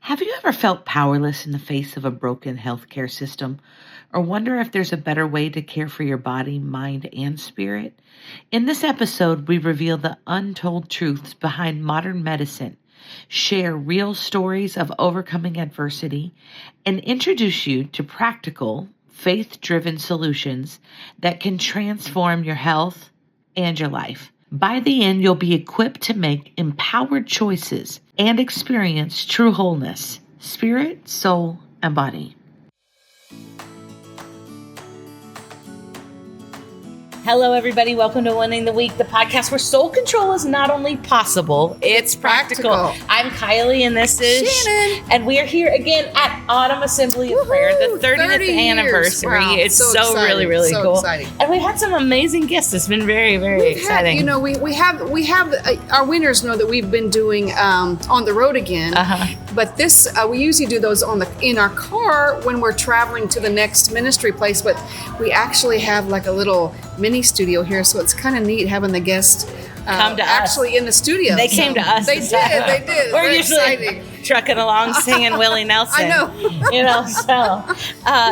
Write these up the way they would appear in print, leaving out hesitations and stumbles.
Have you ever felt powerless in the face of a broken healthcare system or wonder if there's a better way to care for your body, mind, and spirit? In this episode, we reveal the untold truths behind modern medicine, share real stories of overcoming adversity, and introduce you to practical, faith-driven solutions that can transform your health and your life. By the end, you'll be equipped to make empowered choices and experience true wholeness, spirit, soul, and body. Hello, everybody. Welcome to Winning the Week, the podcast where soul control is not only possible, it's practical. I'm Kylie, and this is Shannon. And we are here again at Autumn Assembly of Prayer, the 30th anniversary. Wow, it's so really cool. Exciting. And we had some amazing guests. It's been very exciting. We have our winners know that we've been doing on the road again. But this we usually do those in our car when we're traveling to the next ministry place. But we actually have like a little mini studio here, so it's kind of neat having the guests come to actually us. In the studio. They came to us. They did. We're usually exciting. Trucking along singing Willie Nelson. I know.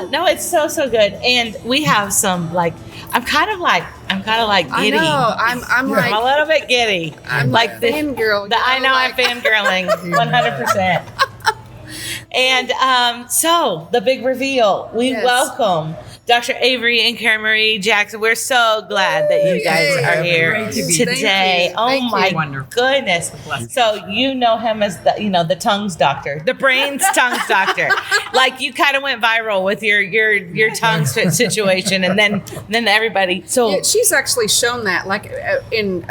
No, it's so good. And we have some I'm kind of like giddy. I know. I'm like a little bit giddy. I'm like fangirl. I know I'm fangirling 100%. And so the big reveal. We welcome Dr. Avery and Caramarie Jackson. We're so glad that you guys are here today. Oh my goodness. So you know him as the tongues doctor, the brains tongues doctor. Like you kind of went viral with your tongue situation, and then everybody. So yeah, she's actually shown that in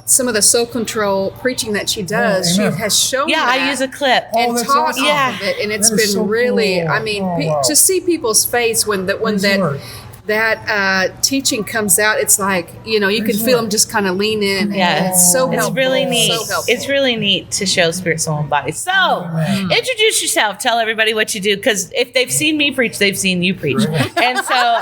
some of the soul control preaching that she does. She has shown that. I use a clip and taught off of it, and it's been so really cool. I mean, to see people's face when that teaching comes out, it's like you can feel them just kind of lean in. Yeah, it's so helpful. It's really neat. So helpful. It's really neat to show spirit, soul, and body. So, introduce yourself. Tell everybody what you do, because if they've seen me preach, they've seen you preach. And so.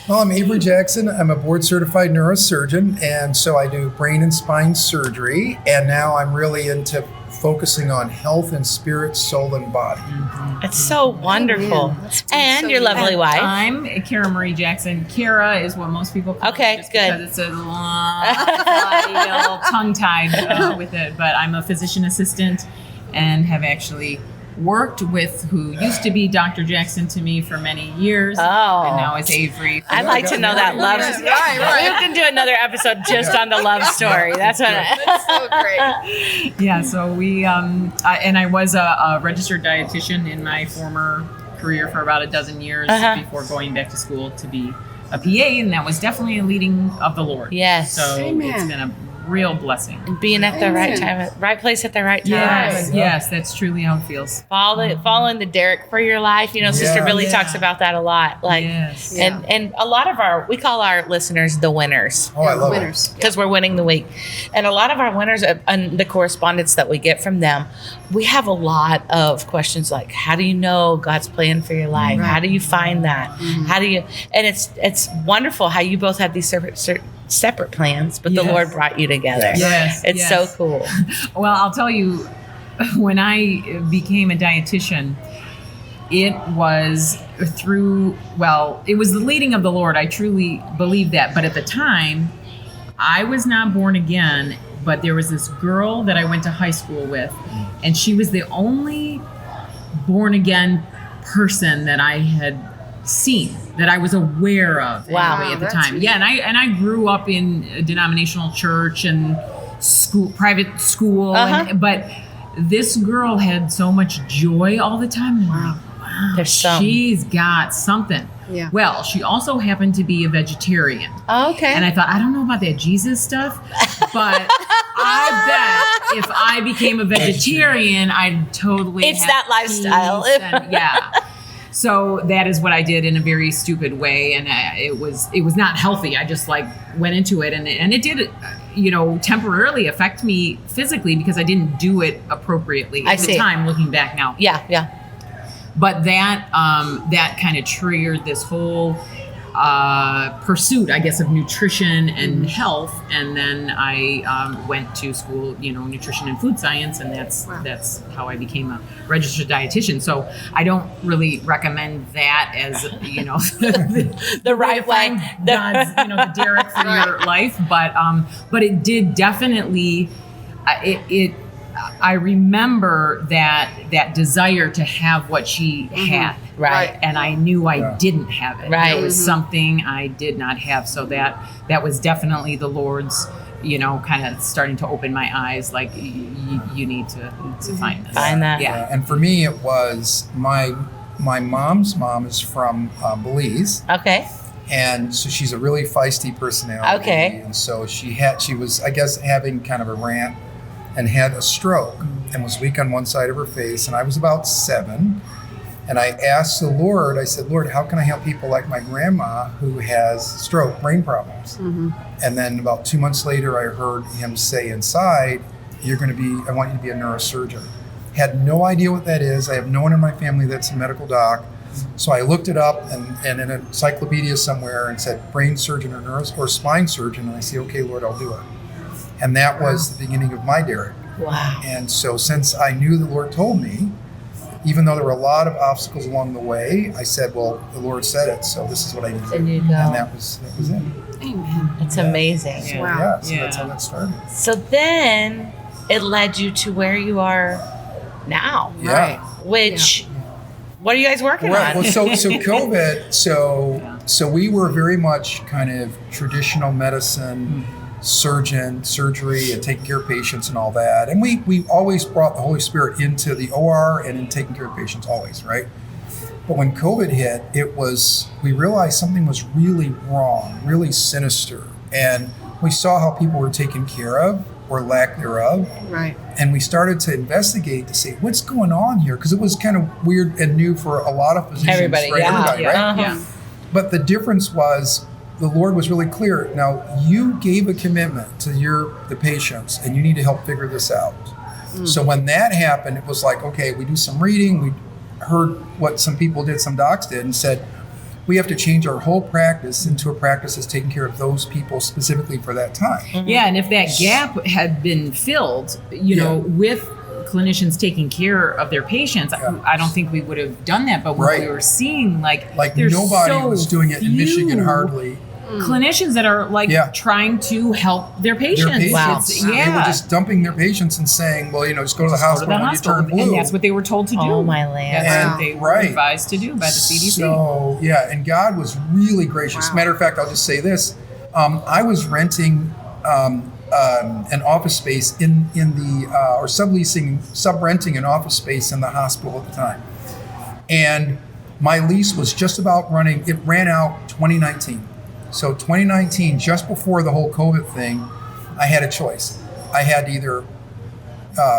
Well, I'm Avery Jackson. I'm a board-certified neurosurgeon, and so I do brain and spine surgery, and now I'm really into focusing on health and spirit, soul, and body. Mm-hmm. It's so wonderful. And your lovely wife. I'm Caramarie Jackson. Cara is what most people call it, just good. Because it's a little tongue-tied with it, but I'm a physician assistant and have actually worked with who used to be Dr. Jackson to me for many years. And now is Avery. I'd like to know that love story. Right. We can do another episode just on the love story. That's so great. Yeah, so we, and I was a registered dietitian in my former career for about a dozen years before going back to school to be a PA, and that was definitely a leading of the Lord. Yes. So It's been a real blessing. And being at the right time, right place at the right time. Yes, that's truly how it feels. Following the Derek for your life. Sister really talks about that a lot. And a lot of we call our listeners the winners. Oh, I love winners. Because we're winning the week. And a lot of our winners and the correspondence that we get from them, we have a lot of questions like, how do you know God's plan for your life? Right. How do you find that? Mm-hmm. How do you, and it's wonderful how you both have these separate plans, but the Lord brought you together. It's so cool. Well, I'll tell you, when I became a dietitian, it was it was the leading of the Lord. I truly believe that. But at the time, I was not born again, but there was this girl that I went to high school with, and she was the only born again person that I had seen, that I was aware of at the time. Neat. Yeah, and I grew up in a denominational church and private school, but this girl had so much joy all the time. Wow. She's got something. Yeah. Well, she also happened to be a vegetarian. Oh, okay. And I thought, I don't know about that Jesus stuff, but I bet if I became a vegetarian, I'd totally It's that lifestyle. So that is what I did in a very stupid way, and it was not healthy. I just went into it, and it did, temporarily affect me physically because I didn't do it appropriately at the time. Looking back now, yeah. But that kind of triggered this whole pursuit, I guess, of nutrition and health, and then I went to school, nutrition and food science, and that's how I became a registered dietitian. So I don't really recommend that as the right way, God's, the Derek for your life, but it did definitely I remember that desire to have what she had. Right. And I knew I didn't have it. Right. It was something I did not have. So that was definitely the Lord's, kind of starting to open my eyes. Like, you need to find this. Find that. Yeah. And for me, it was my mom's mom is from Belize. Okay. And so she's a really feisty personality. Okay. And so she was, I guess, having kind of a rant and had a stroke and was weak on one side of her face. And I was about 7. And I asked the Lord, I said, Lord, how can I help people like my grandma who has stroke, brain problems? And then about 2 months later, I heard him say inside, I want you to be a neurosurgeon. Had no idea what that is. I have no one in my family that's a medical doc. So I looked it up and in an encyclopedia somewhere and said brain surgeon or spine surgeon. And I said, okay, Lord, I'll do it. And that was the beginning of my Derek. Wow. And so since I knew the Lord told me, even though there were a lot of obstacles along the way, I said, well, the Lord said it, so this is what I need to do. you go. And that was it. Amen. It's amazing. So, Wow. so that's how that started. So then it led you to where you are now. Yeah. Right. Which, what are you guys working Right. on? Well, so COVID, so we were very much kind of traditional medicine, surgery, and taking care of patients and all that. And we always brought the Holy Spirit into the OR and in taking care of patients always, right? But when COVID hit, we realized something was really wrong, really sinister. And we saw how people were taken care of or lack thereof. Right. And we started to investigate to see what's going on here, because it was kind of weird and new for a lot of physicians. Everybody, right? yeah. Everybody, right? Yeah. But the difference was the Lord was really clear. Now, you gave a commitment to the patients, and you need to help figure this out. So when that happened, it was like, okay, we do some reading. We heard what some people did, some docs did, and said, we have to change our whole practice into a practice that's taking care of those people specifically for that time. Yeah, and if that gap had been filled, with clinicians taking care of their patients, I don't think we would have done that. But when we were seeing, like there's nobody so was doing it in Michigan, few hardly. clinicians that are trying to help their patients. Wow. They were just dumping their patients and saying, well, just go to the hospital when you turn blue. And that's what they were told to do. Oh, my land. That's what they were advised to do by the CDC. So, and God was really gracious. Wow. Matter of fact, I'll just say this. I was renting an office space in the, or subrenting an office space in the hospital at the time. And my lease was just about running. It ran out 2019. So 2019, just before the whole COVID thing, I had a choice. I had to either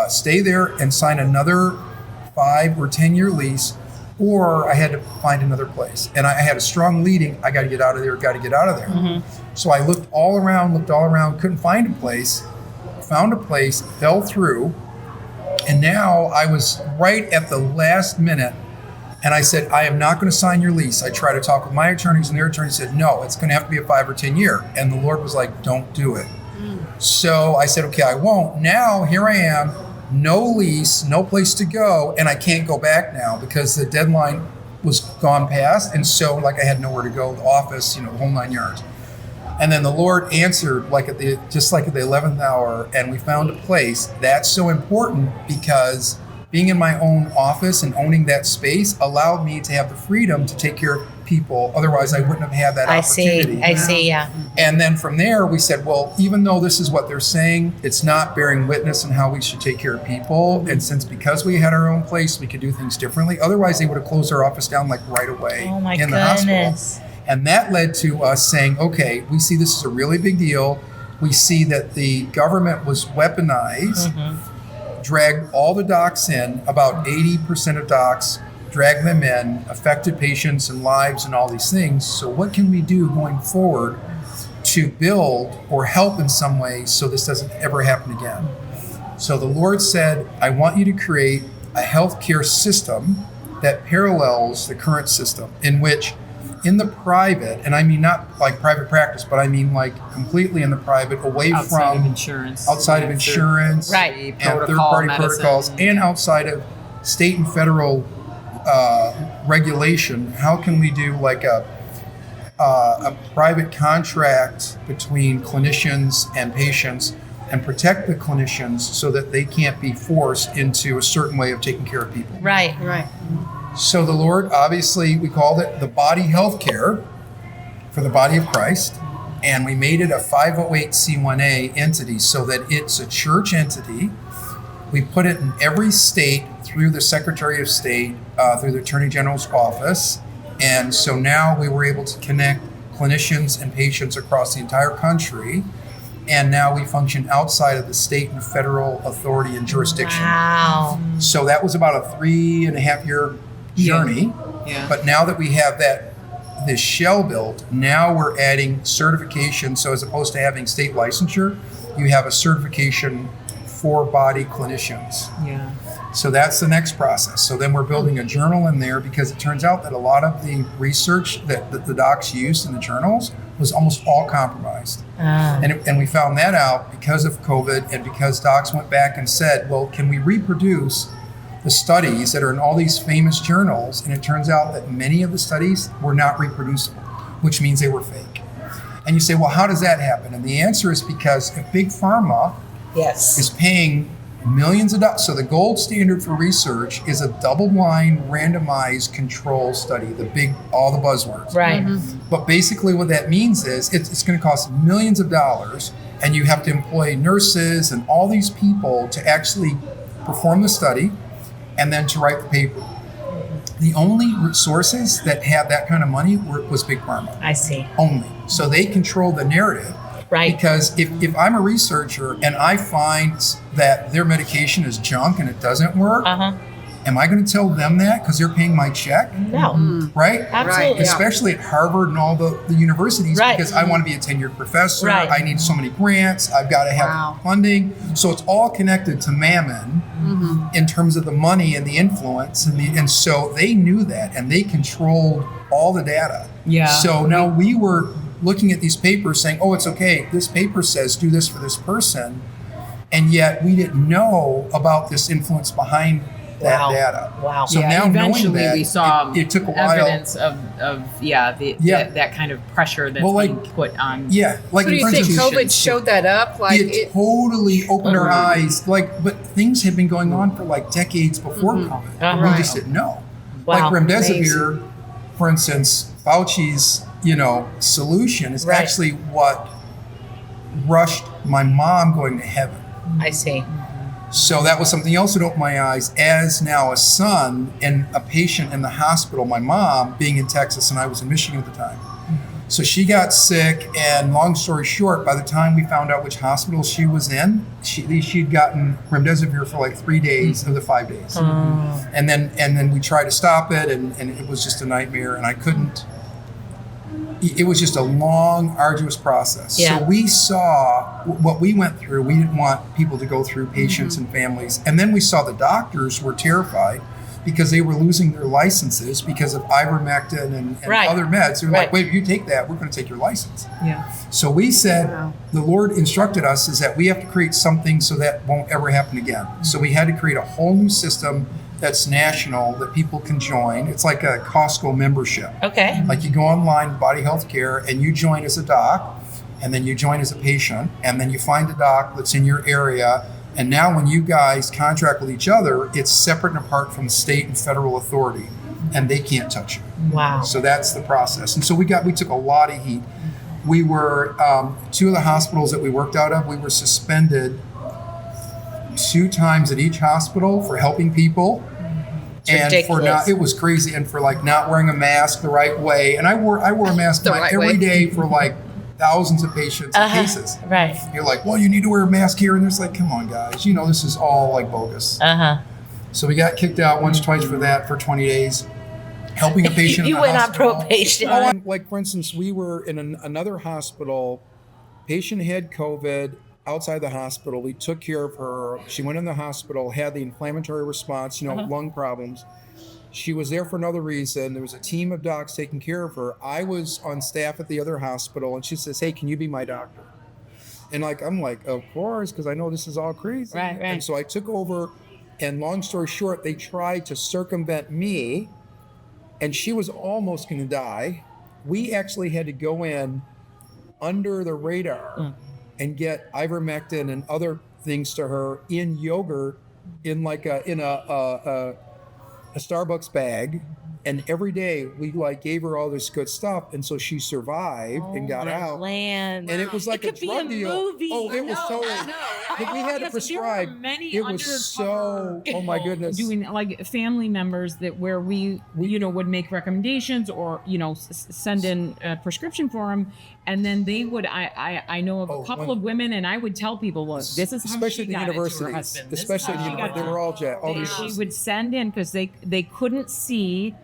stay there and sign another 5 or 10 year lease, or I had to find another place. And I had a strong leading, I got to get out of there, So I looked all around, couldn't find a place, found a place, fell through, and now I was right at the last minute. And I said, I am not going to sign your lease. I tried to talk with my attorneys, and their attorney said, no, it's going to have to be a 5 or 10 year. And the Lord was like, don't do it. So I said, okay, I won't. Now, here I am, no lease, no place to go, and I can't go back now because the deadline was gone past. And so, I had nowhere to go, the office, the whole 9 yards. And then the Lord answered at the 11th hour, and we found a place. That's so important because being in my own office and owning that space allowed me to have the freedom to take care of people. Otherwise, I wouldn't have had that opportunity. I see, yeah. And then from there, we said, well, even though this is what they're saying, it's not bearing witness on how we should take care of people. And because we had our own place, we could do things differently. Otherwise, they would have closed our office down right away in the hospital. And that led to us saying, okay, we see this is a really big deal. We see that the government was weaponized, dragged all the docs in, about 80% of docs, dragged them in, affected patients and lives and all these things. So what can we do going forward to build or help in some way so this doesn't ever happen again? So the Lord said, I want you to create a healthcare system that parallels the current system, in which in the private, and I mean not like private practice, but I mean like completely in the private, away Outside from of insurance. outside of insurance, Right. and third-party protocols, and outside of state and federal regulation. How can we do like a private contract between clinicians and patients and protect the clinicians so that they can't be forced into a certain way of taking care of people? Right. Right. So the Lord, obviously, we called it the body health care for the body of Christ, and we made it a 508c1a entity so that it's a church entity. We put it in every state through the Secretary of State, through the Attorney General's office. And so now we were able to connect clinicians and patients across the entire country. And now we function outside of the state and federal authority and jurisdiction. Wow. So that was about a 3.5-year journey. Yeah. But now that we have this shell built, now we're adding certification. So as opposed to having state licensure, you have a certification for body clinicians. Yeah. So that's the next process. So then we're building a journal in there because it turns out that a lot of the research that the docs used in the journals was almost all compromised. And we found that out because of COVID and because docs went back and said, well, can we reproduce the studies that are in all these famous journals? And it turns out that many of the studies were not reproducible, which means they were fake. And you say, well, how does that happen? And the answer is because if Big Pharma is paying millions of dollars. So the gold standard for research is a double-blind, randomized control study, all the buzzwords. Right. But basically what that means is it's going to cost millions of dollars, and you have to employ nurses and all these people to actually perform the study and then to write the paper. The only sources that had that kind of money was Big Pharma. I see. Only. So they control the narrative. Right. Because if I'm a researcher and I find that their medication is junk and it doesn't work, am I going to tell them that because they're paying my check? No. Right? Absolutely. Especially at Harvard and all the universities, Right. because I want to be a tenured professor. Right. I need so many grants. I've got to have funding. So it's all connected to mammon in terms of the money and the influence. And so they knew that and they controlled all the data. Yeah. So now we were looking at these papers saying, oh, it's okay. This paper says do this for this person. And yet we didn't know about this influence behind that data. Wow. So yeah, now eventually knowing that, we saw it took a while. evidence of that kind of pressure that's being put on. Yeah. Like So do you think COVID showed that up? Like it totally opened our eyes. But things had been going on for like decades before COVID. We just didn't know. Wow. Like remdesivir, for instance, Fauci's solution is actually what rushed my mom going to heaven. I see. So that was something else that opened my eyes as now a son and a patient in the hospital, my mom being in Texas and I was in Michigan at the time. So she got sick, and long story short, by the time we found out which hospital she was in, she'd gotten remdesivir for like 3 days of the 5 days. And then we tried to stop it and it was just a nightmare and I couldn't. It was just a long, arduous process. Yeah. So we saw what we went through. We didn't want people to go through, patients and families. And then we saw the doctors were terrified because they were losing their licenses because of ivermectin and other meds. They were like, wait, if you take that, we're going to take your license. Yeah. So we said, the Lord instructed us is that we have to create something so that won't ever happen again. So we had to create a whole new system that's national that people can join. It's like a Costco membership. Okay. Like you go online, Body Health Care, and you join as a doc, and then you join as a patient, and then you find a doc that's in your area. And now when you guys contract with each other, it's separate and apart from state and federal authority, and they can't touch you. Wow. So that's the process. And so we took a lot of heat. We were, 2 of the hospitals that we worked out of, we were suspended 2 times at each hospital for helping people. And ridiculous. it was crazy, and for like not wearing a mask the right way. And I wore a mask every day for like thousands of patients and cases. Right. You're like, well, you need to wear a mask here, and it's like, come on, guys, this is all like bogus. So we got kicked out once, twice for that for 20 days. Helping a patient. You went on probation. Like for instance, we were in another hospital. Patient had COVID. Outside the hospital, we took care of her. She went in the hospital, had the inflammatory response, lung problems. She was there for another reason. There was a team of docs taking care of her. I was on staff at the other hospital, and she says, "Hey, can you be my doctor?" And like, I'm like, of course, because I know this is all crazy. Right. And so I took over, and long story short, they tried to circumvent me, and she was almost going to die. We actually had to go in under the radar and get ivermectin and other things to her in yogurt, in like a Starbucks bag, and every day we like gave her all this good stuff, and so she survived and got out. Land. And it was like a could be drug deal. movie. Oh, it was so. But we had to prescribe. It was so. Oh my goodness. Doing like family members that where we would make recommendations or send in a prescription for them, and then they would. I know of a couple of women, and I would tell people, look, this is how especially she the got universities, it to her husband. This is especially how the she got universities. They were all jet. All these. She would send in because they couldn't see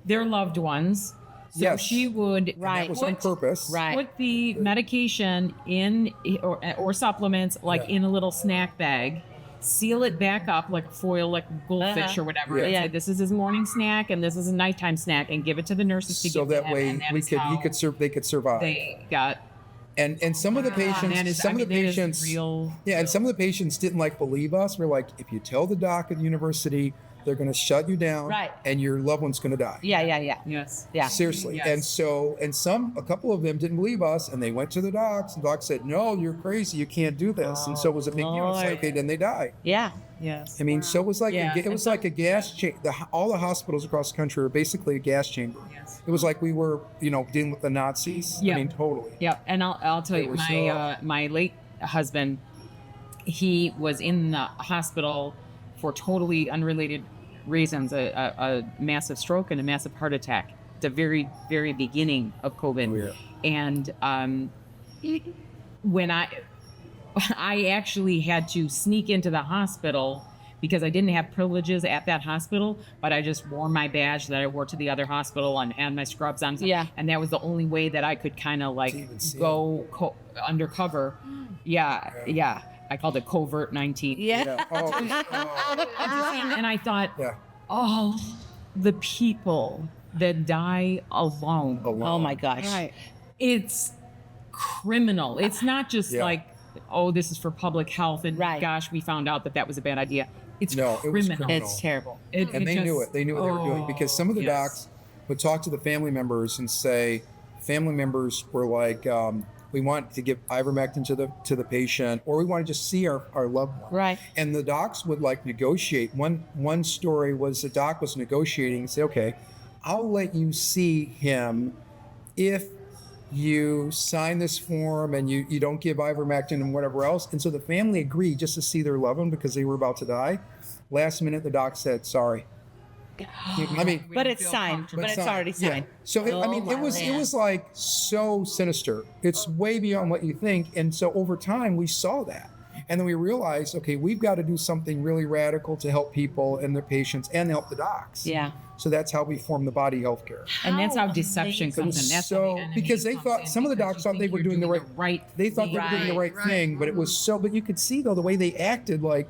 their loved ones. So Yes. she would That was on purpose. put the medication in or supplements in a little snack bag, seal it back up like foil, like goldfish or whatever. Yeah. And say, this is his morning snack and this is a nighttime snack, and give it to the nurses to So give to that him, way and that we is could how they could survive. they got. And some of the patients, That is, some of the that is patients, real. and some of the patients didn't believe us. We're like, if you tell the doc at the university, they're going to shut you down, Right. and your loved one's going to die. Yeah. Yes. Yeah. Seriously. Yes. And a couple of them didn't believe us, and they went to the docs, and the doc said, "No, you're crazy. You can't do this." And so it was a big deal. It's like, okay, then they die. Yeah. Yes. I mean, so it was like Yeah. it was like a gas chamber. All the hospitals across the country were basically a gas chamber. Yes. It was like we were, dealing with the Nazis. Yeah. I mean, totally. Yeah, and I'll tell you, was my late husband, he was in the hospital for totally unrelated reasons, a massive stroke and a massive heart attack at the very, very beginning of COVID. Oh, yeah. And when I actually had to sneak into the hospital because I didn't have privileges at that hospital, but I just wore my badge that I wore to the other hospital and had my scrubs on. Yeah. And that was the only way that I could kind of even see go undercover. Yeah. I called it covert 19. Yeah. Yeah. Oh, And I thought, yeah. all the people that die alone. Oh my gosh. Right. It's criminal. It's not just Yeah. this is for public health and Right. gosh, we found out that was a bad idea. It's No, it was criminal. criminal. It's terrible. And they knew it. They knew what they were doing because some of the docs would talk to the family members and say, family members were like, we want to give ivermectin to the patient, or we want to just see our loved one. Right. And the docs would negotiate. One story was the doc was negotiating and say, okay, I'll let you see him if you sign this form and you don't give ivermectin and whatever else. And so the family agreed just to see their loved one because they were about to die. Last minute, the doc said, sorry. I mean, But it's signed. But it's already signed. yeah. So it was like so sinister. It's way beyond what you think. And so over time we saw that. And then we realized, okay, we've got to do something really radical to help people and their patients and help the docs. Yeah. So that's how we formed the body healthcare. And that's how deception It comes was in. That's so how the enemy because they comes thought in, some of the because docs you thought they think were you're doing the right. They thought they were doing the right thing, but it was so. But you could see though the way they acted, like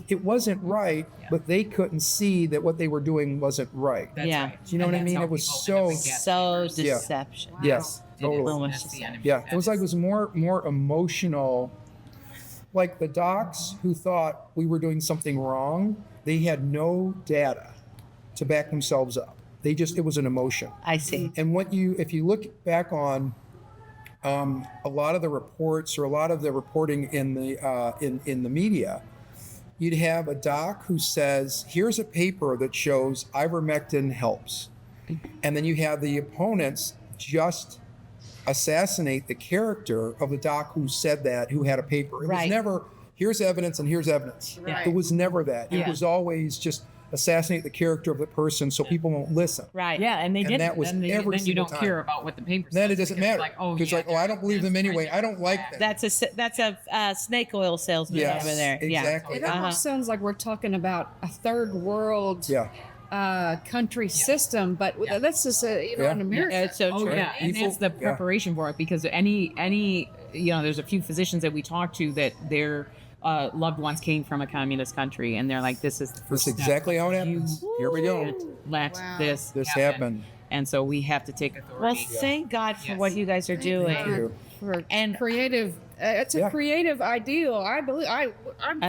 it wasn't right, but they couldn't see that what they were doing wasn't right. That's Yeah. right. Do you know And what I that's mean? how It was people so- end up in gas So chambers. deception. Yes, It is. totally. That's the enemy. Yeah, it was like it was more emotional. Like the docs who thought we were doing something wrong, they had no data to back themselves up. It was an emotion. I see. And if you look back on a lot of the reports or a lot of the reporting in the media, you'd have a doc who says, "Here's a paper that shows ivermectin helps," and then you have the opponents just assassinate the character of the doc who said that, who had a paper. It was Right. never, here's evidence and here's evidence. Right. It was never that. It Yeah. was always just assassinate the character of the person so people won't listen. Right. Yeah, and they And did. that was then every then you single don't time. care about what the paper says. Then it doesn't because matter. it's like, Because I don't believe them anyway. I don't like them. That's a snake oil salesman Yes, over there. exactly. It almost sounds like we're talking about a third world Yeah. country system, but that's just Yeah. in America. Yeah. It's so Oh true. yeah, and People- that's the preparation for it because any there's a few physicians that we talk to that they're loved ones came from a communist country, and they're like, "This is the first That's step. exactly how it happens. Here we go. Let this happen. And so we have to take authority. Well, thank God for what you guys are doing. Thank you. For And- creative, it's a creative ideal. I believe I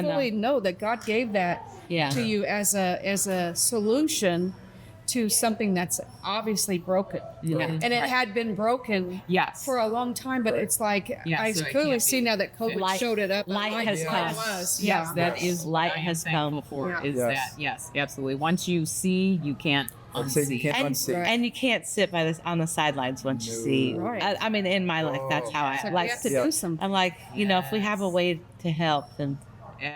fully know that God gave that to you as a solution to something that's obviously broken. And it had been broken for a long time, but it's like I so it clearly can't see be. now that COVID showed it up. Light has come. Yes, that is Light what I am has thankful come. for. Is Yes. that yes, absolutely. Once you see, you can't I'd say you unsee. can't And, unsee. and you can't sit by this on the sidelines once you see. Right. I mean, in my life, that's how I It's like like. we have to do something. I'm like, if we have a way to help, then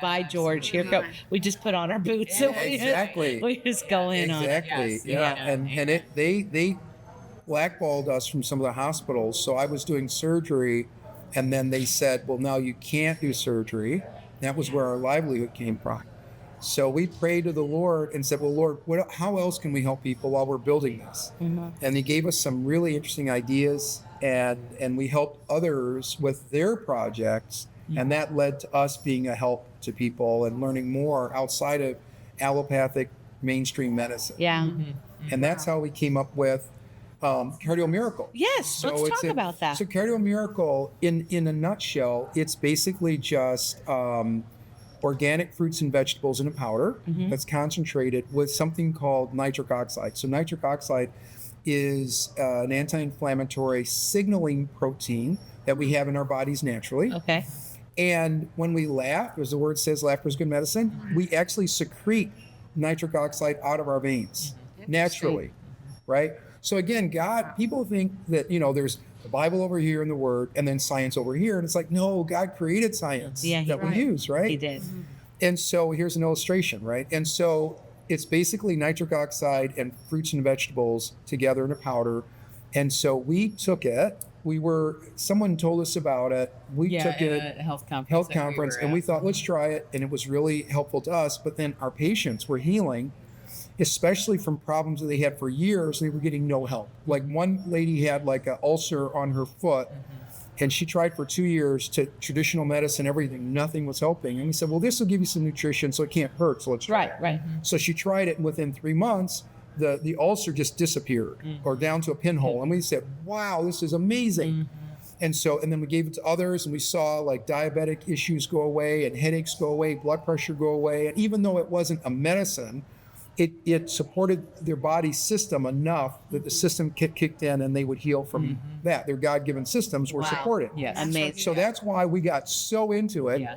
by George, here go. We just put on our boots. Yeah, and exactly. We just go in on it. Exactly. Yes, Yeah. yeah. And they blackballed us from some of the hospitals. So I was doing surgery, and then they said, well, now you can't do surgery. That was where our livelihood came from. So we prayed to the Lord and said, well, Lord, how else can we help people while we're building this? And he gave us some really interesting ideas, and we helped others with their projects. And that led to us being a help to people and learning more outside of allopathic mainstream medicine. Yeah. And that's how we came up with Cardio Miracle. Yes. Let's talk about that. So Cardio Miracle, in a nutshell, it's basically just organic fruits and vegetables in a powder that's concentrated with something called nitric oxide. So nitric oxide is an anti-inflammatory signaling protein that we have in our bodies naturally. Okay. And when we laugh, as the word says, laughter is good medicine, we actually secrete nitric oxide out of our veins naturally, right? So again, God, people think that, there's the Bible over here and the Word, and then science over here. And it's like, no, God created science that we use, right? He did. And so here's an illustration, right? And so it's basically nitric oxide and fruits and vegetables together in a powder. And so we took it. Someone told us about it. We took it at a health conference. and we thought, let's try it. And it was really helpful to us. But then our patients were healing, especially from problems that they had for years. They were getting no help. Like one lady had like an ulcer on her foot, and she tried for 2 years to traditional medicine, everything. Nothing was helping. And we said, well, this will give you some nutrition so it can't hurt. So let's try it. Right. So she tried it, and within 3 months, the ulcer just disappeared or down to a pinhole. And we said, wow, this is amazing. And then we gave it to others, and we saw like diabetic issues go away and headaches go away, blood pressure go away. And even though it wasn't a medicine, it supported their body system enough that the system kicked in and they would heal from that. Their God-given systems were supported. Yes. Amazing. So that's why we got so into it.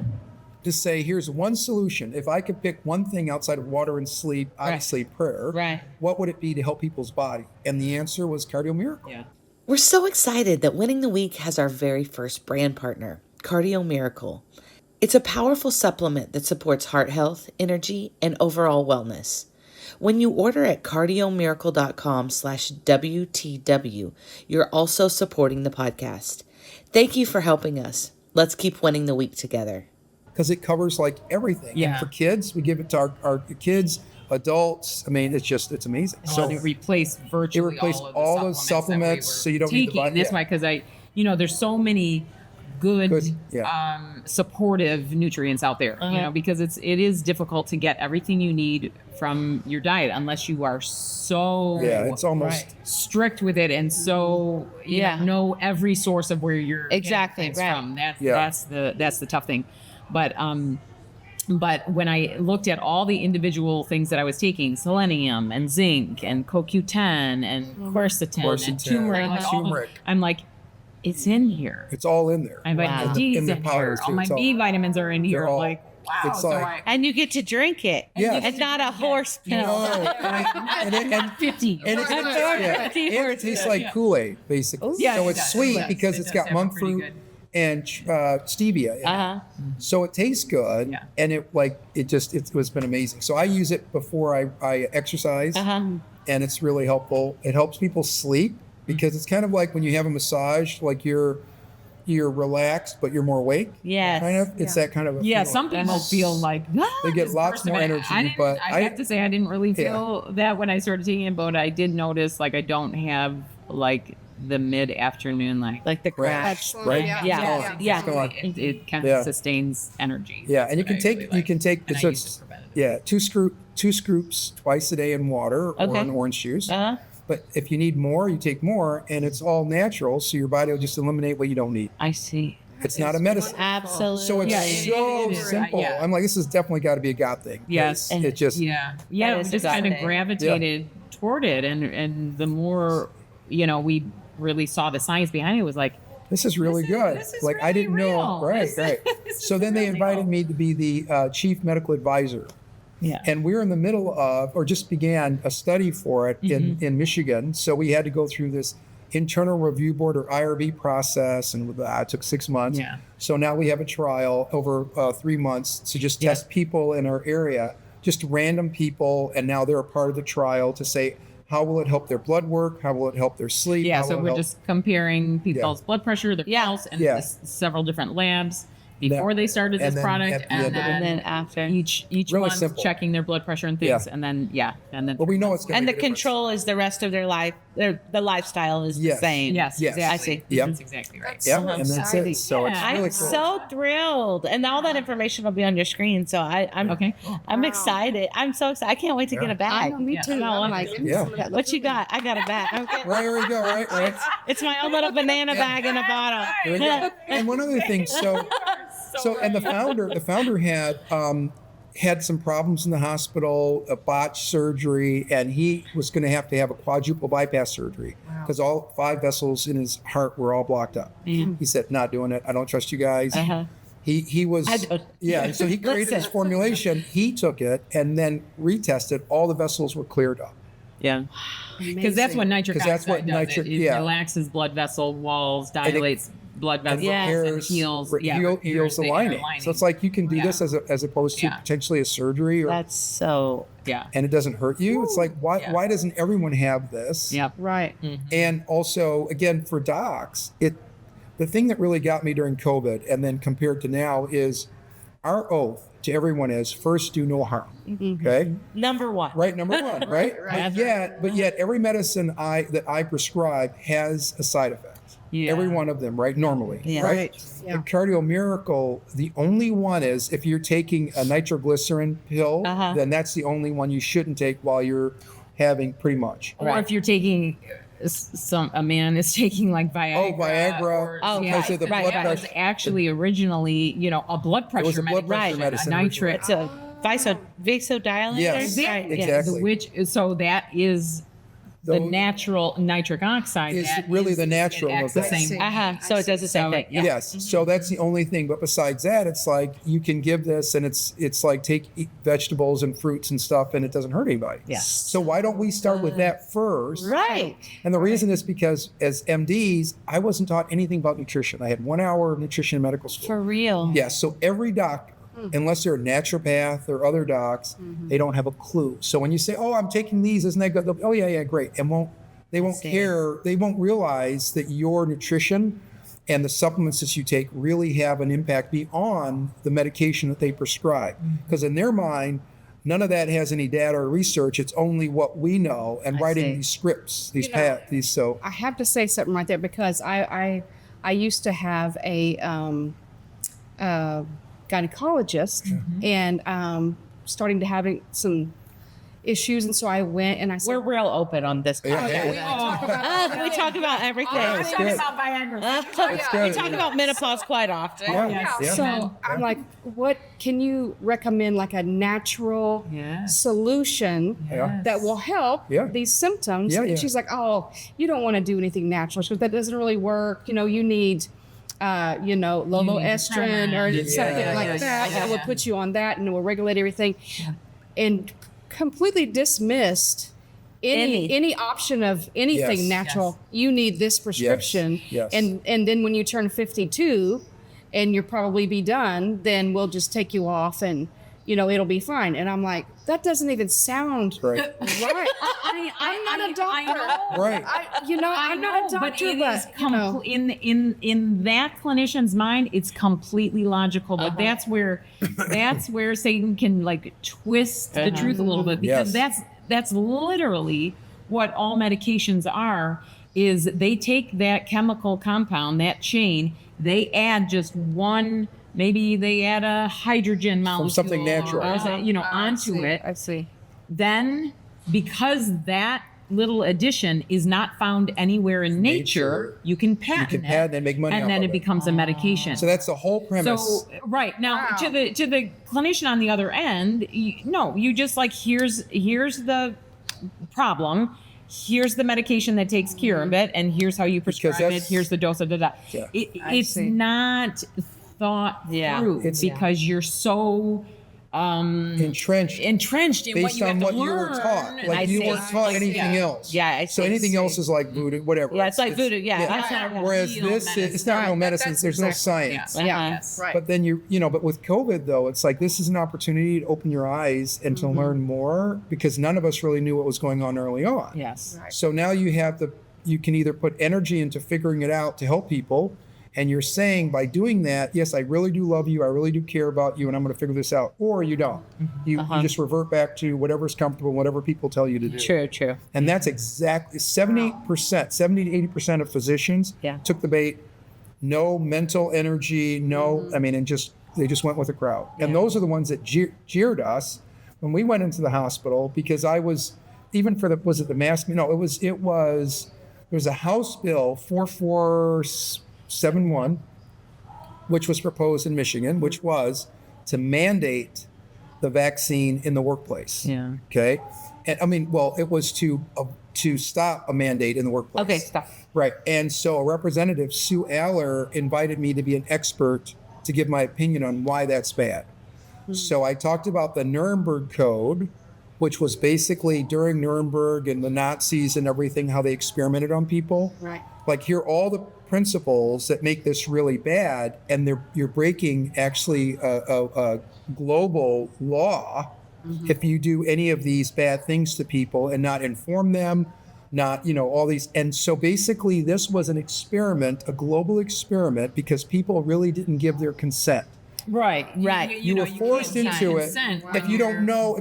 To say, here's one solution. If I could pick one thing outside of water and sleep, obviously prayer, what would it be to help people's body? And the answer was Cardio Miracle. Yeah. We're so excited that Winning the Week has our very first brand partner, Cardio Miracle. It's a powerful supplement that supports heart health, energy, and overall wellness. When you order at cardiomiracle.com/WTW, you're also supporting the podcast. Thank you for helping us. Let's keep winning the week together. Because it covers like everything. Yeah. And for kids, we give it to our kids, adults. I mean, it's amazing. So it replaced virtually all the supplements so you don't need to buy. And that's why, because there's so many good supportive nutrients out there, because it is difficult to get everything you need from your diet unless you are so it's almost strict with it and so know every source of where you're getting things from. That's the tough thing. But when I looked at all the individual things that I was taking, selenium and zinc and CoQ10 and quercetin and turmeric, I'm like, it's in here. It's all in there. My vitamin D is in here. All my B vitamins are in here. Wow. It's like, and you get to drink it. Yeah. It's not a horse pill. No. and 50. And it tastes like Kool-Aid, basically. Yeah, so it it's does. sweet It because does. it's got monk fruit and stevia in it. So it tastes good, and it was been amazing. So I use it before I exercise, and it's really helpful. It helps people sleep because it's kind of like when you have a massage, like you're relaxed but you're more awake. Yes. Kind of. It's that kind of a feeling. Some people feel like they get lots more energy. But I have to say I didn't really feel that when I started taking it, but I did notice like I don't have like the mid-afternoon, like the crash. Excellent. Right? Yeah. Exactly. It kind of sustains energy. Yeah, and you That's can what I take really you can take and I so use it's it preventatively. two scoops twice a day in water or Okay. in orange juice. Uh-huh. But if you need more, you take more, and it's all natural, so your body will just eliminate what you don't need. I see. It's not a medicine. Absolutely. So it's Yeah, so it is. simple. Yeah. I'm like, this has definitely got to be a God thing. Yes. It's- it just Yeah, That we is just kind of exciting. gravitated toward it, and the more we really saw the science behind it, was like, this is really good. this is like I really didn't know. real. Right, This- right. this So is then they really invited real. me to be the chief medical advisor. yeah, And we're in the middle of, or just began a study for it in Michigan. So we had to go through this internal review board or IRB process, and it took 6 months. Yeah. So now we have a trial over 3 months to just test people in our area, just random people, and now they're a part of the trial to say, how will it help their blood work? How will it help their sleep? yeah. How So will it we're help- just comparing people's blood pressure, their pulse, and Yeah. several different labs before they started and this then product, at the end of it. And then after. each Really month simple. checking their blood pressure and things, Yeah. and then But we know it's going to And the make a difference. control is the rest of their life. The lifestyle is Yes. the same. yes, Yes. exactly. I see. Yep. That's exactly right. Yep, So and that's exciting. it. So it's Yeah. really I'm cool. so thrilled, and all that information will be on your screen. So I'm Okay. I'm excited. I'm so excited. I can't wait to get a I bag. know, me Yeah. too. No, I'm like, Yeah. What you got? I got a bag. Okay. Right, here we go. Right. It's my own little banana bag in a bottle. Here we go. And one other thing, and the founder had some problems in the hospital, a botched surgery, and he was going to have a quadruple bypass surgery because all 5 vessels in his heart were all blocked up. He said, "Not doing it. I don't trust you guys." Uh-huh. He was I don't- So he created this Listen. formulation. He took it and then retested. All the vessels were cleared up. Yeah. Because that's what nitric 'Cause that's oxide what does. nitric- It yeah. relaxes blood vessel walls, dilates blood vessels, Yeah. and Repairs, heals, heals the lining. So it's like you can do this as opposed to Yeah. potentially a surgery, That's so. yeah, and it doesn't hurt you. It's like why doesn't everyone have this? yep. right. And also, again, for docs, the thing that really got me during COVID and then compared to now is our oath to everyone is first do no harm. Okay? Number one. Right, number one, right? But yet every medicine that I prescribe has a side effect. Yeah. Every one of them, right? Normally. Yeah. Right? Yeah. The Cardio Miracle, the only one is if you're taking a nitroglycerin pill, Uh-huh. then that's the only one you shouldn't take while you're having pretty much. Or if you're taking a man is taking like Viagra. Viagra, because of the blood That was pressure. actually originally, a blood pressure was a blood pressure medicine nitric. It's a vasodilator. Yes, Right, yeah. exactly. So that is the Those- natural nitric oxide. Is that really is- the natural it acts of the that. same. So it does the same So, thing. yeah. Yes, so that's the only thing. But besides that, it's like you can give this, and it's like eat vegetables and fruits and stuff, and it doesn't hurt anybody. Yeah. So why don't we start with that first? Right. And the reason is because as MDs, I wasn't taught anything about nutrition. I had 1 hour of nutrition in medical school. For real. Yes, so every doctor, unless they're a naturopath or other docs, they don't have a clue. So when you say, "Oh, I'm taking these," isn't that good? They'll be, "Oh yeah, great," and they won't see. care. They won't realize that your nutrition and the supplements that you take really have an impact beyond the medication that they prescribe. Because in their mind, none of that has any data or research. It's only what we know and I writing see. these scripts, these You know, these. So I have to say something right there because I used to have a gynecologist and starting to having some issues, and so I went and I said, We're real open on this. Yeah, podcast. yeah. We talk about everything. That's good. We talk about menopause quite often. Yeah. So I'm like, what can you recommend, like a natural Yes. solution Yeah. that will help Yeah. these symptoms? Yeah, yeah. And she's like, oh, you don't want to do anything natural. She goes, that doesn't really work. You need, loloestrin or Yeah. something like that. That will put you on that and it will regulate everything. And completely dismissed any option of anything Yes. natural. You need this prescription. Yes. And then when you turn 52 and you'll probably be done, then we'll just take you off and it'll be fine. And I'm like, that doesn't even sound Right. right. I'm not a doctor. Right. I'm not a doctor, but in that clinician's mind, it's completely logical. But that's where Satan can like twist the truth a little bit, because Yes. that's literally what all medications are. is they take that chemical compound, that chain, they add just one, maybe they add a hydrogen molecule From something natural. Onto it. I see. Then, because that little addition is not found anywhere in nature, you can patent it and make money and off then of it becomes a medication. So that's the whole premise. So right now, to the clinician on the other end, you just like here's the problem, here's the medication that takes care of it, and here's how you prescribe it. Here's the dose of that. Yeah. It's not thought through because you're so entrenched in based what you have on to what learn. you were taught. Like you weren't taught anything else. Yeah. So anything else is like voodoo, whatever. Yeah, it's like voodoo. Yeah, that's not real Whereas this, it's not real medicine. There's no science. Yes. Right. But then but with COVID though, it's like this is an opportunity to open your eyes and to learn more because none of us really knew what was going on early on. Yes. Right. So now you can either put energy into figuring it out to help people. And you're saying by doing that, yes, I really do love you. I really do care about you. And I'm going to figure this out. Or you don't. You just revert back to whatever's comfortable, whatever people tell you to do. True. And that's exactly 70%, 70 to 80% of physicians took the bait. No mental energy, and they just went with the crowd. And those are the ones that jeered us when we went into the hospital because I was, even for was it the mask? No, there was a House Bill 4471, which was proposed in Michigan, which was to mandate the vaccine in the workplace. Yeah. Okay. And it was to stop a mandate in the workplace. Okay, stop. Right. And so Representative Sue Aller invited me to be an expert to give my opinion on why that's bad. So I talked about the Nuremberg Code, which was basically during Nuremberg and the Nazis and everything, how they experimented on people. Right. Like here are all the principles that make this really bad, and you're breaking actually a global law if you do any of these bad things to people and not inform them, not all these. And so basically this was an experiment, a global experiment, because people really didn't give their consent. Right. You were forced into it if you don't know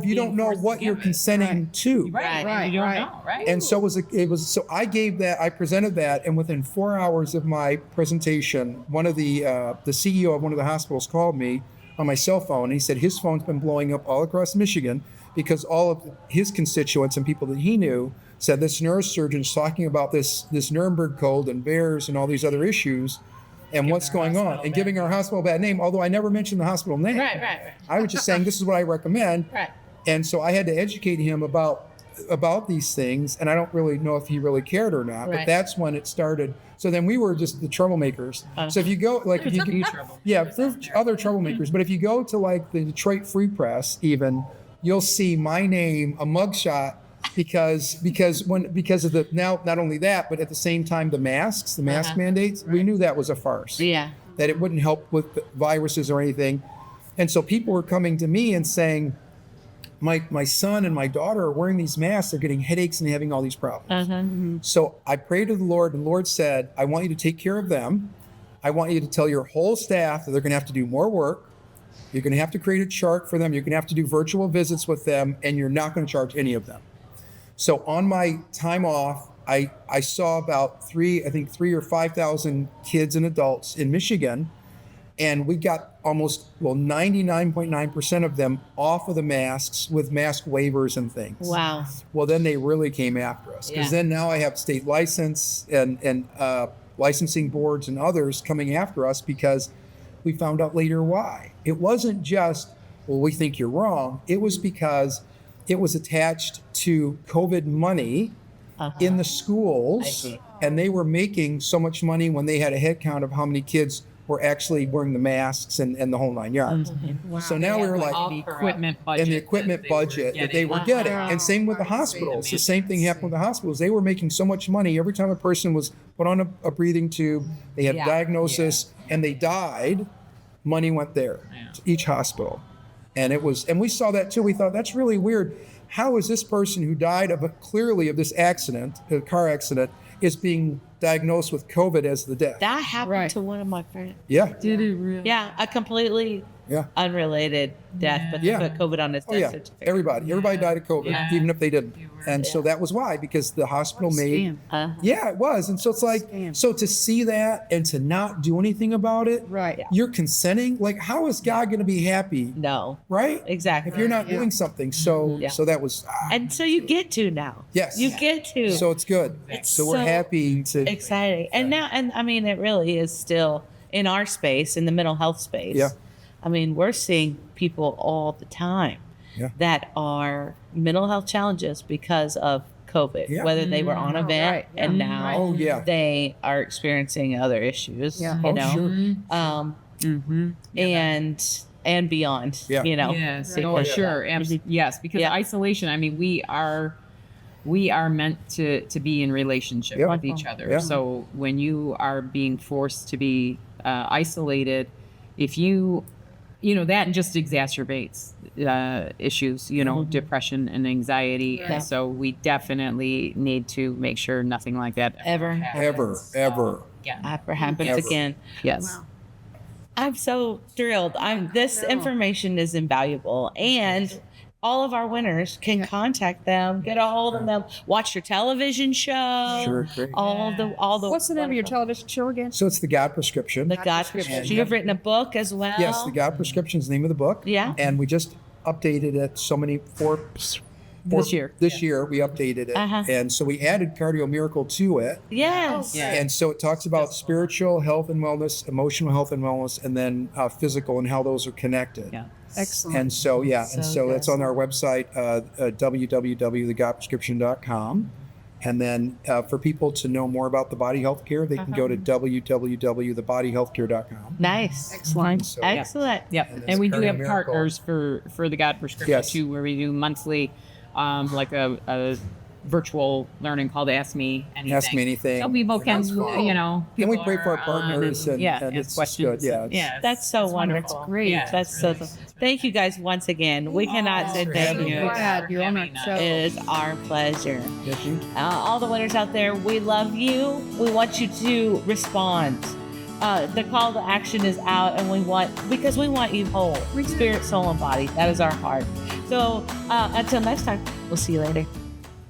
what you're consenting to. Right. You don't know, right? And so so I presented that, and within 4 hours of my presentation, one of the CEO of one of the hospitals called me on my cell phone, and he said his phone's been blowing up all across Michigan because all of his constituents and people that he knew said this neurosurgeon's talking about this Nuremberg Code and bears and all these other issues. And what's going on, and giving our hospital a bad name, although I never mentioned the hospital name. Right. I was just saying this is what I recommend. Right. And so I had to educate him about these things, and I don't really know if he really cared or not, but that's when it started. So then we were just the troublemakers. So if you go, like, if you can, other troublemakers, but if you go to like the Detroit Free Press, even, you'll see my name, a mugshot, because of the, now not only that, but at the same time the mask mandates, we knew that was a farce. Yeah. That it wouldn't help with viruses or anything. And so people were coming to me and saying, my son and my daughter are wearing these masks, they're getting headaches and having all these problems. So I prayed to the Lord, and the Lord said, I want you to take care of them. I want you to tell your whole staff that they're going to have to do more work. You're going to have to create a chart for them. You're going to have to do virtual visits with them, and you're not going to charge any of them. So on my time off, I saw about 3,000 or 5,000 kids and adults in Michigan, and we got almost 99.9% of them off of the masks with mask waivers and things. Wow. Well, then they really came after us, because then now I have state license and licensing boards and others coming after us because we found out later why. It wasn't just, we think you're wrong. It was because it was attached to COVID money in the schools, and they were making so much money when they had a head count of how many kids were actually wearing the masks and the whole 9 yards. Wow. So now we were like, the equipment budget, and the equipment budget that they were getting. And same with the hospitals. The same thing happened with the hospitals. They were making so much money every time a person was put on a breathing tube, they had a diagnosis, and they died, money went there to each hospital. And we saw that too. We thought, that's really weird. How is this person who died clearly of this accident, a car accident, is being diagnosed with COVID as the death. That happened Right. to one of my friends. Yeah. Did it really? Yeah, a completely Yeah. unrelated death, but Yeah. they put COVID on his Oh death yeah. certificate. Everybody died of COVID, Yeah. even if they didn't. And so that was why, because the hospital made. Yeah, it was. And so it's like, Scam. so to see that and to not do anything about it, Right. you're consenting. Like, how is God going to be happy? No, Right? exactly. If you're not doing something. So, Yeah. so that was, And so you get to now. yes. You get to. So it's good. It's So we're so happy to. exciting. And now, and I mean, it really is still in our space, in the mental health space. Yeah. I mean, we're seeing people all the time Yeah. that are mental health challenges because of COVID, Yeah. whether they were on a vent right. and Yeah. now Oh, yeah. they are experiencing other issues, Yeah. you Oh, know, sure. and beyond, Yeah. you know. Yes, Because- oh, sure, yes, because Yeah. isolation. I mean, we are meant to be in relationship Yep. with each other. Yeah. So when you are being forced to be isolated, if you that just exacerbates issues, depression and anxiety. Yeah. So we definitely need to make sure nothing like that Ever. happens. Ever. Yeah. Ever happens Ever. again. Yes. Wow. I'm so thrilled. This information is invaluable, and all of our winners can contact them, get a hold of them, watch your television show. Sure, great. All the. What's the name of your television show again? So it's the God Prescription. The God prescription. You've written a book as well. Yes, the God Prescription is the name of the book. Yeah. And we just updated it This year. This year we updated it. Uh-huh. And so we added Cardio Miracle to it. Yes. Yeah. And so it talks about spiritual health and wellness, emotional health and wellness, and then physical and how those are connected. Yeah. Excellent. And so, yeah, and So so good. that's on our website, www.thegodprescription.com. And then for people to know more about the body health care, they can go to www.thebodyhealthcare.com. Nice. Excellent. So, Excellent. Yep. And And we do it's have Caramarie Miracle. partners for the God prescription Yes. too, where we do monthly, like a virtual learning called Ask Me Anything. Ask Me Anything. So people can, That's fun. people And we pray for our are on partners and yeah, and ask it's questions. good. Yeah. Yeah. That's so it's wonderful. Great. Yeah, That's it's so. really- Thank you guys once again. We cannot say for thank having you. us. Glad you're on our show. It is our pleasure. Yeah, thank you. All the winners out there, we love you. We want you to respond. The call to action is out, and we want you whole, spirit, soul, and body. That is our heart. So until next time, we'll see you later.